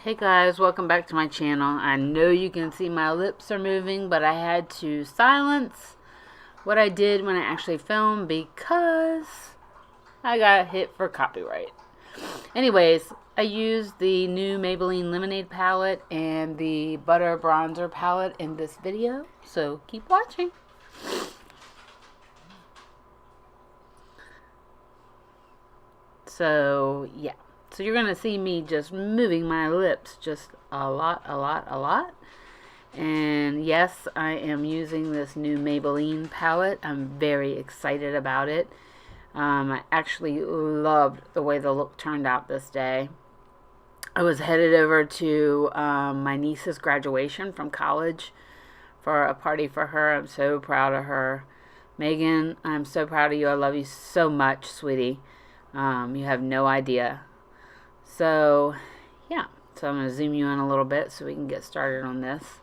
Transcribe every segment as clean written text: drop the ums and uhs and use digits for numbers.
Hey guys, welcome back to my channel. I know you can see my lips are moving, but I had to silence what I did when I actually filmed because I got hit for copyright. Anyways, I used the new Maybelline Lemonade palette and the Butter Bronzer palette in this video, so keep watching. So, yeah. So you're going to see me just moving my lips just a lot. And yes, I am using this new Maybelline palette. I'm very excited about it. I actually loved the way the look turned out this day. I was headed over to my niece's graduation from college for a party for her. I'm so proud of her. Megan, I'm so proud of you. I love you so much, sweetie. You have no idea. So, yeah. So I'm going to zoom you in a little bit so we can get started on this.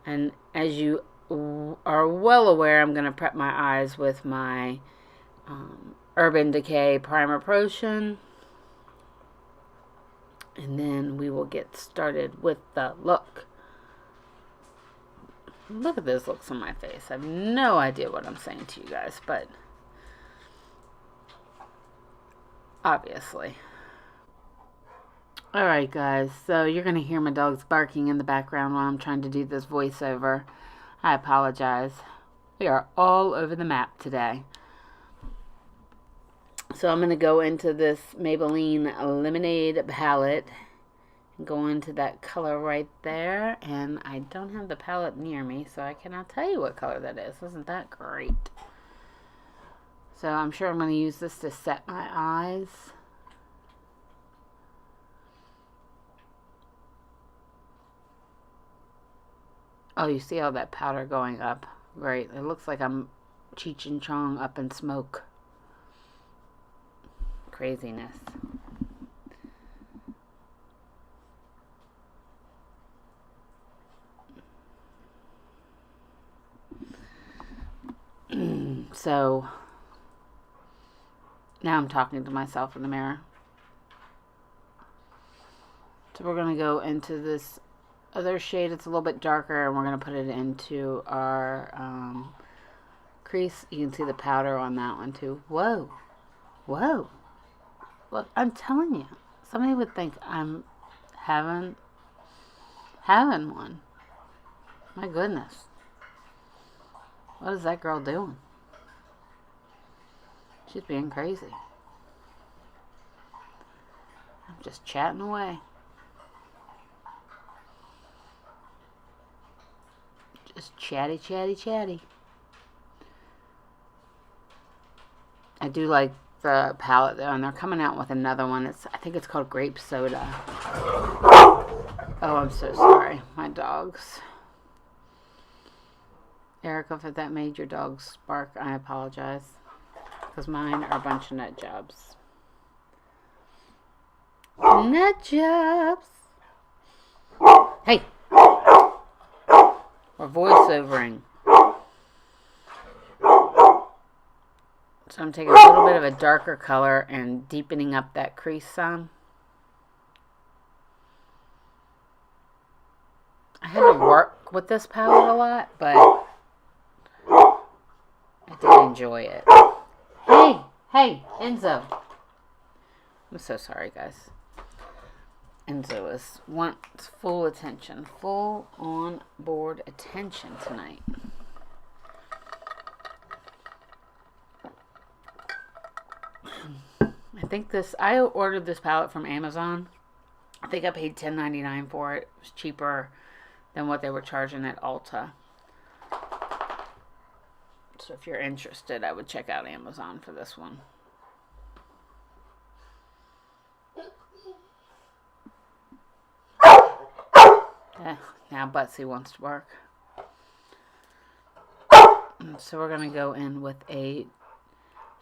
And as you are well aware, I'm going to prep my eyes with my Urban Decay Primer Potion. And then we will get started with the look. Look at those looks on my face. I have no idea what I'm saying to you guys, but obviously. Alright guys, so you're going to hear my dogs barking in the background while I'm trying to do this voiceover. I apologize. We are all over the map today. So I'm going to go into this Maybelline Lemonade palette and go into that color right there. And I don't have the palette near me, so I cannot tell you what color that is. Isn't that great? So I'm sure I'm going to use this to set my eyes. Oh, you see all that powder going up? Great. It looks like I'm Cheech and Chong up in smoke. Craziness. So, now I'm talking to myself in the mirror. So we're going to go into this other shade. It's a little bit darker, and we're going to put it into our crease. You can see the powder on that one too. Whoa. Whoa. Look, I'm telling you, somebody would think I'm having one. My goodness. What is that girl doing? She's being crazy. I'm just chatting away. Just chatty. I do like the palette though, and they're coming out with another one. I think it's called Grape Soda. Oh, I'm so sorry. My dogs. Erica, if that made your dogs bark, I apologize. Because mine are a bunch of nut jobs. Nut jobs! Hey! We're voiceovering. So I'm taking a little bit of a darker color and deepening up that crease some. I had to work with this palette a lot, but I did enjoy it. Hey, Enzo. I'm so sorry, guys. Enzo wants full attention. Full on board attention tonight. I ordered this palette from Amazon. I think I paid $10.99 for it. It was cheaper than what they were charging at Ulta. So if you're interested, I would check out Amazon for this one. Now Butsy wants to bark. So we're going to go in with a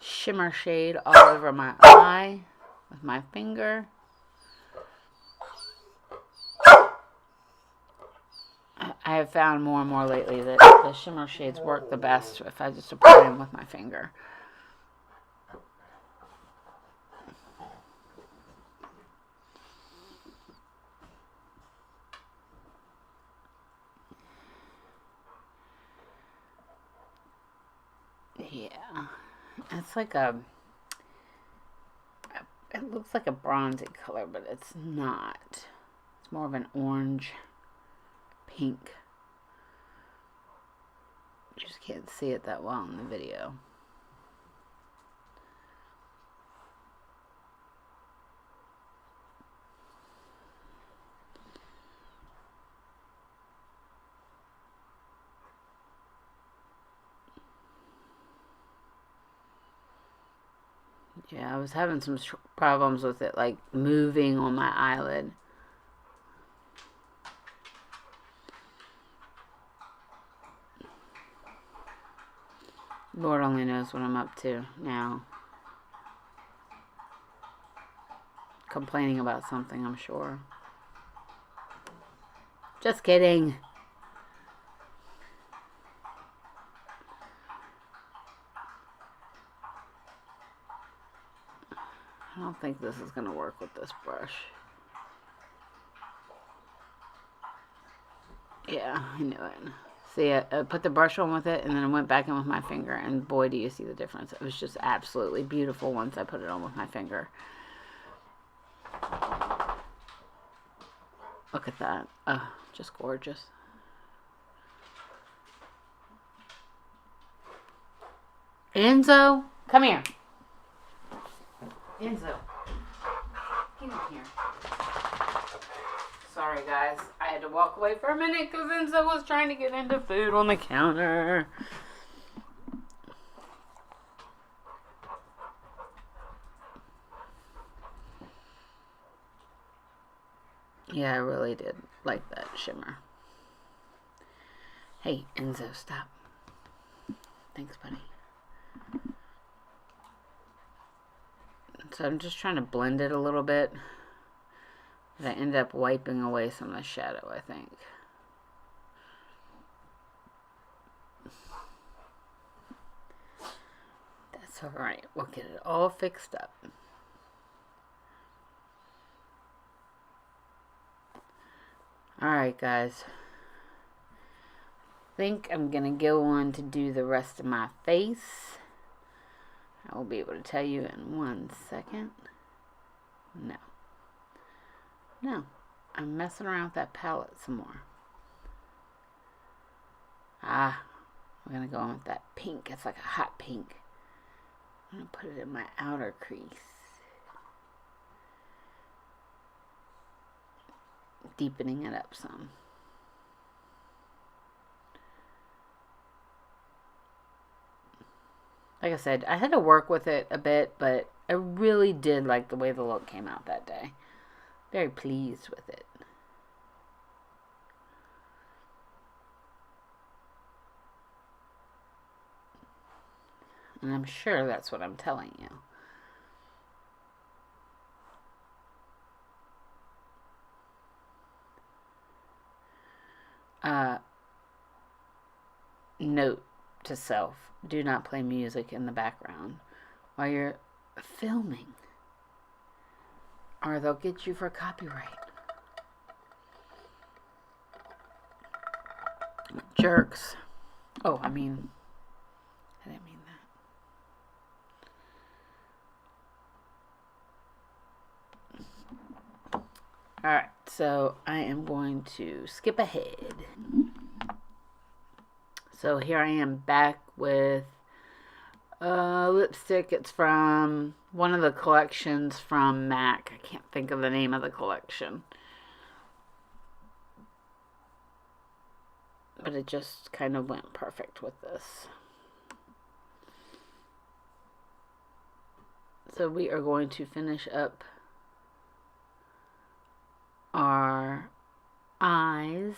shimmer shade all over my eye. with my finger. I have found more and more lately that the shimmer shades work the best if I just apply them with my finger. Yeah, it's like it looks like a bronzy color, but it's not. It's more of an orange pink. You just can't see it that well in the video. Yeah, I was having some problems with it, like moving on my eyelid. Lord only knows what I'm up to now. Complaining about something, I'm sure. Just kidding. I don't think this is going to work with this brush. Yeah, I knew it. See, I put the brush on with it, and then I went back in with my finger, and boy, do you see the difference. It was just absolutely beautiful once I put it on with my finger. Look at that. Oh, just gorgeous. Enzo, come here. Enzo, get in here. Sorry, guys. I had to walk away for a minute because Enzo was trying to get into food on the counter. Yeah, I really did like that shimmer. Hey, Enzo, stop. Thanks, buddy. So I'm just trying to blend it a little bit. But I end up wiping away some of the shadow, I think. That's alright. We'll get it all fixed up. Alright, guys. I think I'm going to go on to do the rest of my face. I will be able to tell you in 1 second. No. No. I'm messing around with that palette some more. Ah. We're going to go on with that pink. It's like a hot pink. I'm going to put it in my outer crease. Deepening it up some. Like I said, I had to work with it a bit, but I really did like the way the look came out that day. Very pleased with it. And I'm sure that's what I'm telling you. Note to self, do not play music in the background while you're filming, or they'll get you for copyright. Jerks. Oh, I didn't mean that. Alright, so I am going to skip ahead. So here I am back with lipstick. It's from one of the collections from MAC. I can't think of the name of the collection. But it just kind of went perfect with this. So we are going to finish up our eyes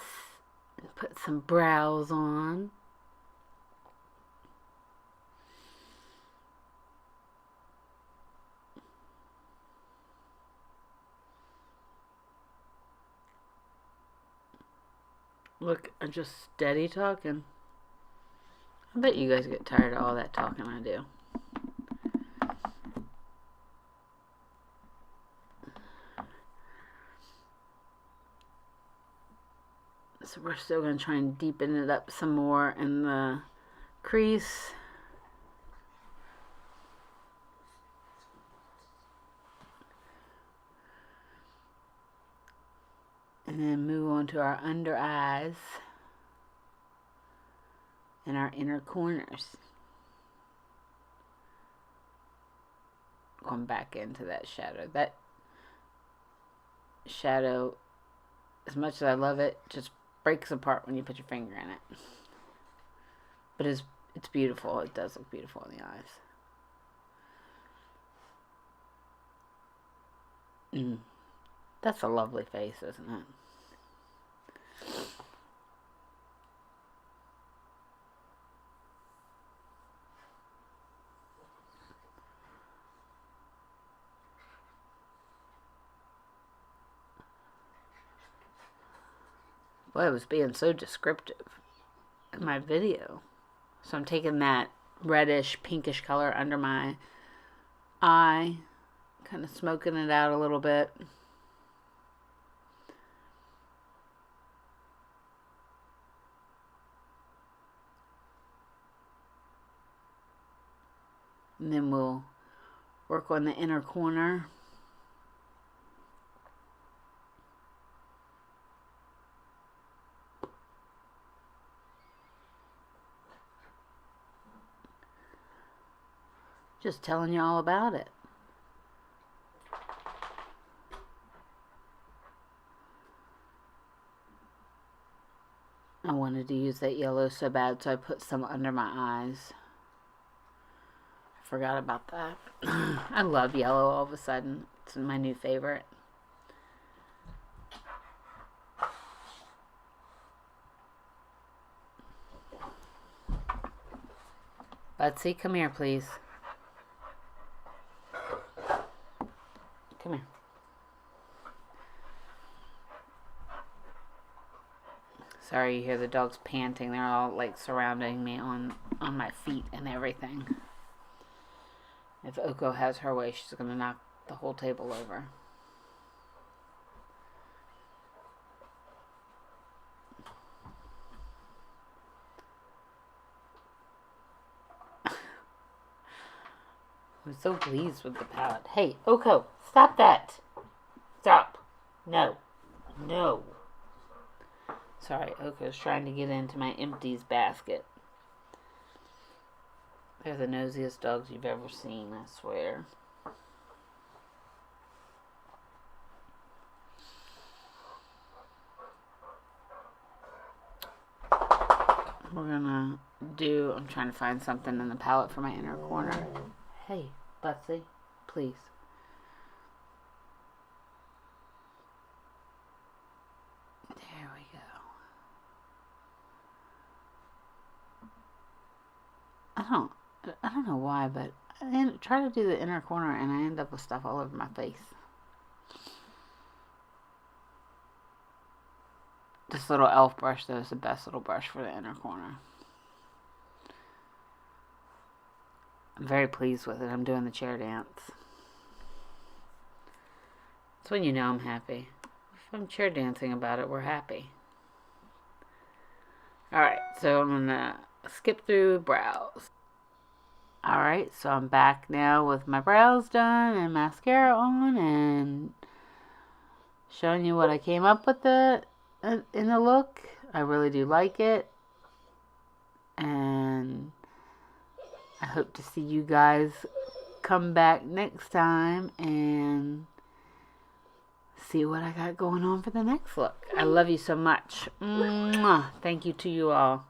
and put some brows on. Look, I'm just steady talking. I bet you guys get tired of all that talking I do. So we're still going to try and deepen it up some more in the crease. And then move on to our under eyes and our inner corners. Going back into that shadow. That shadow, as much as I love it, just breaks apart when you put your finger in it. But it's beautiful. It does look beautiful in the eyes. That's a lovely face, isn't it? Boy, I was being so descriptive in my video. So I'm taking that reddish, pinkish color under my eye, kind of smoking it out a little bit. And then we'll work on the inner corner. Just telling you all about it. I wanted to use that yellow so bad, so I put some under my eyes. I forgot about that. I love yellow all of a sudden. It's my new favorite. Betsy, come here, please. Come here. Sorry, you hear the dogs panting. They're all like surrounding me on my feet and everything. If Oko has her way, she's going to knock the whole table over. I'm so pleased with the palette. Hey, Oko, stop that. Stop. No. No. Sorry, Oko's trying to get into my empties basket. They're the nosiest dogs you've ever seen, I swear. We're gonna do, I'm trying to find something in the palette for my inner corner. Hey, Betsy, please. There we go. I don't know why, but I try to do the inner corner and I end up with stuff all over my face. This little elf brush, though, is the best little brush for the inner corner. I'm very pleased with it. I'm doing the chair dance. That's when you know I'm happy. If I'm chair dancing about it, we're happy. Alright, so I'm going to skip through brows. Alright, so I'm back now with my brows done and mascara on and showing you what I came up with in the look. I really do like it. And I hope to see you guys come back next time and see what I got going on for the next look. I love you so much. Mwah. Thank you to you all.